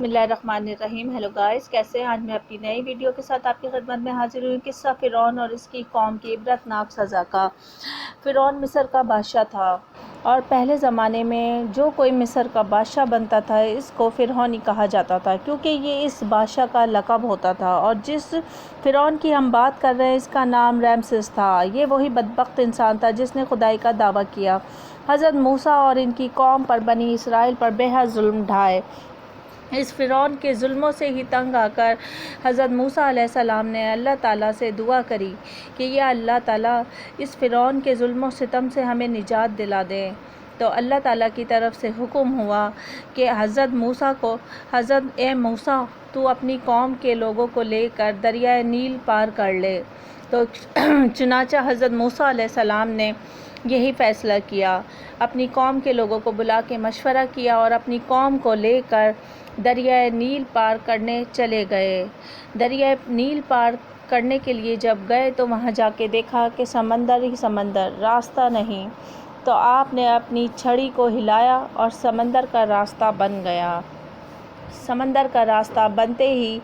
बिस्मिल्लाहिर्रहमानिर्रहीम। Hello guys, कैसे हैं? आज मैं अपनी नई वीडियो के साथ आपकी खिदमत में हाजिर हुई। किस्सा फ़िरौन और इसकी कौम की इबरतनाक सज़ा का। फ़िरौन मिस्र का बादशाह था और पहले ज़माने में जो कोई मिस्र का बादशाह बनता था इसको फ़िरौन ही कहा जाता था, क्योंकि ये इस बादशाह का लक़ब होता था। और जिस फ़िरौन की हम बात कर रहे हैं इसका नाम रमसेस था। ये वही बदबख्त इंसान था जिसने खुदाई का दावा किया, हज़रत मूसा और इनकी कौम पर, बनी इसराइल पर बेहद जुल्म ढाए। इस फ़िरौन के जुल्मों से ही तंग आकर हज़रत मूसा अलैहिस्सलाम ने अल्लाह ताला से दुआ करी कि या अल्लाह ताला, इस फ़िरौन के जुल्मों सितम से हमें निजात दिला दे। तो अल्लाह ताला की तरफ से हुक्म हुआ कि हज़रत मूसा को, ए मूसा, तू अपनी कौम के लोगों को लेकर दरियाए नील पार कर ले। तो चुनांचे हज़रत मूसा अलैहिस्सलाम ने यही फ़ैसला किया, अपनी कौम के लोगों को बुला के मशवरा किया और अपनी कौम को लेकर दरियाए नील पार करने चले गए। दरियाए नील पार करने के लिए जब गए तो वहाँ जाके देखा कि समंदर ही समंदर, रास्ता नहीं। तो आपने अपनी छड़ी को हिलाया और समंदर का रास्ता बन गया। समंदर का रास्ता बनते ही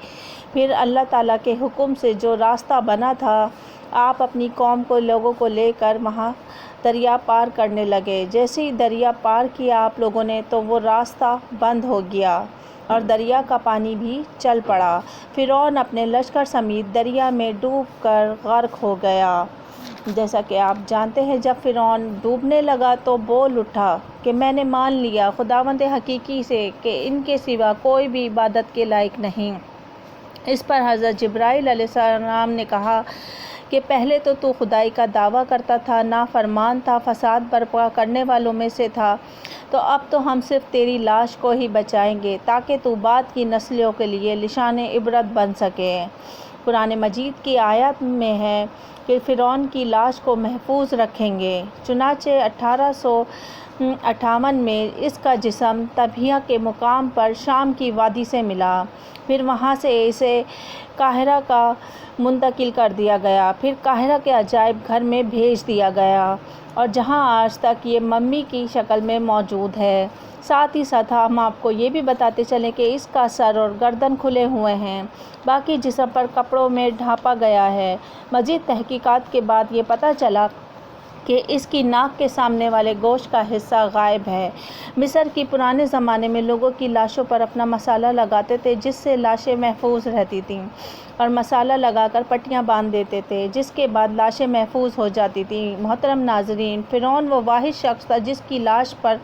फिर अल्लाह ताला के हुक्म से जो रास्ता बना था, आप अपनी कौम को, लोगों को लेकर वहाँ दरिया पार करने लगे। जैसे ही दरिया पार किया आप लोगों ने तो वो रास्ता बंद हो गया और दरिया का पानी भी चल पड़ा। फ़िरौन अपने लश्कर समेत दरिया में डूबकर गर्क हो गया। जैसा कि आप जानते हैं, जब फ़िरौन डूबने लगा तो बोल उठा कि मैंने मान लिया खुदावंद हकीकी से कि इनके सिवा कोई भी इबादत के लायक नहीं। इस पर हज़रत जिब्राइल अलैहिस्सलाम ने कहा कि पहले तो तू खुदाई का दावा करता था, नाफरमान था, फसाद बर्पा करने वालों में से था, तो अब तो हम सिर्फ तेरी लाश को ही बचाएंगे ताकि तू बाद की नस्लों के लिए निशान इबरत बन सके। कुरान मजीद की आयत में है कि फ़िरौन की लाश को महफूज रखेंगे। चुनांचे 1858 में इसका जिस्म तबहिया के मुकाम पर शाम की वादी से मिला। फिर वहाँ से इसे काहिरा का मुंतकिल कर दिया गया, फिर काहिरा के अजायब घर में भेज दिया गया और जहाँ आज तक ये मम्मी की शक्ल में मौजूद है। साथ ही साथ हम आपको ये भी बताते चलें कि इसका सर और गर्दन खुले हुए हैं, बाकी जिस्म पर कपड़ों में ढांपा गया है। मज़ीद तहकीकात के बाद ये पता चला कि इसकी नाक के सामने वाले गोश्त का हिस्सा गायब है। मिस्र की पुराने ज़माने में लोगों की लाशों पर अपना मसाला लगाते थे जिससे लाशें महफूज रहती थीं, और मसाला लगाकर पट्टियाँ बांध देते थे जिसके बाद लाशें महफूज हो जाती थीं। मोहतरम नाज़रीन, फ़िरौन वो वाहिद शख्स था जिसकी लाश पर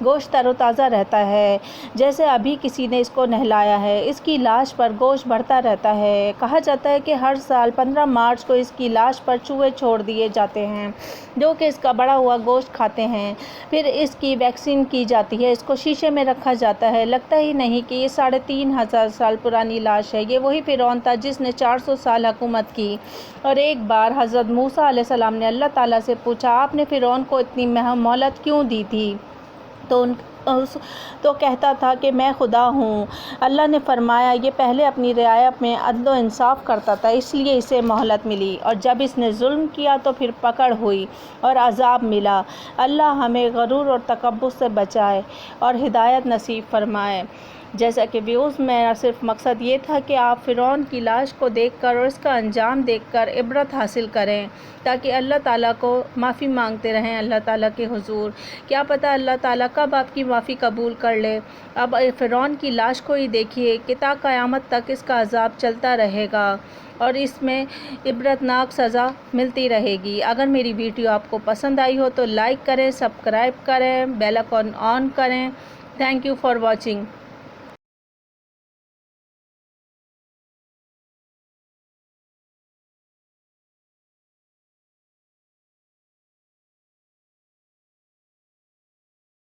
गोश्त तरोताज़ा रहता है, जैसे अभी किसी ने इसको नहलाया है। इसकी लाश पर गोश्त बढ़ता रहता है। कहा जाता है कि हर साल 15 मार्च को इसकी लाश पर चूहे छोड़ दिए जाते हैं जो कि इसका बड़ा हुआ गोश्त खाते हैं। फिर इसकी वैक्सीन की जाती है, इसको शीशे में रखा जाता है। लगता ही नहीं कि ये 3500 साल पुरानी लाश है। ये वही फ़िरौन था जिसने 400 साल हुकूमत की। और एक बार हज़रत मूसा अलैहिस्सलाम ने अल्लाह ताला से पूछा, आपने फ़िरौन को इतनी मोहलत क्यों दी थी? तो कहता था कि मैं खुदा हूँ। अल्लाह ने फरमाया, ये पहले अपनी रियाया में अदल व इंसाफ करता था इसलिए इसे मोहलत मिली, और जब इसने जुल्म किया तो फिर पकड़ हुई और अजाब मिला। अल्लाह हमें गरूर और तकब्बुर से बचाए और हिदायत नसीब फरमाए। जैसा कि व्यूज़ मेरा सिर्फ मकसद ये था कि आप फ़िरौन की लाश को देखकर और इसका अंजाम देखकर इबरत हासिल करें, ताकि अल्लाह ताला को माफ़ी मांगते रहें अल्लाह ताला के हुजूर। क्या पता अल्लाह ताला कब आपकी माफ़ी कबूल कर ले। अब फ़िरौन की लाश को ही देखिए कि ता क़यामत तक इसका अजाब चलता रहेगा और इसमें इबरतनाक सज़ा मिलती रहेगी। अगर मेरी वीडियो आपको पसंद आई हो तो लाइक करें, सब्सक्राइब करें, बेल आइकन ऑन करें। Thank you for watching.